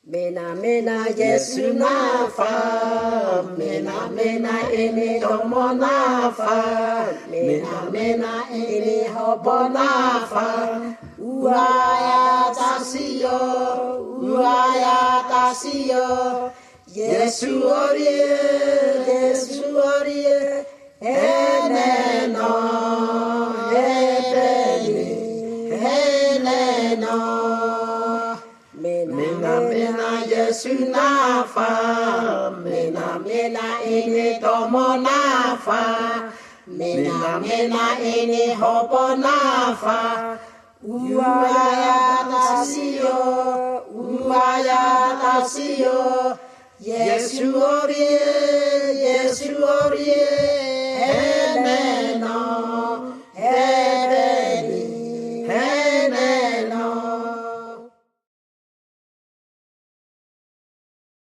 Mena Yesu nafa, mena ene tomo nafa, mena ene hobo nafa, uaya tasio, Yesu orie, eneno, eneno. Mena Yesu nafa, mena ene tomo nafa, mena ene hobo nafa, uaya tasio, Yesu orie,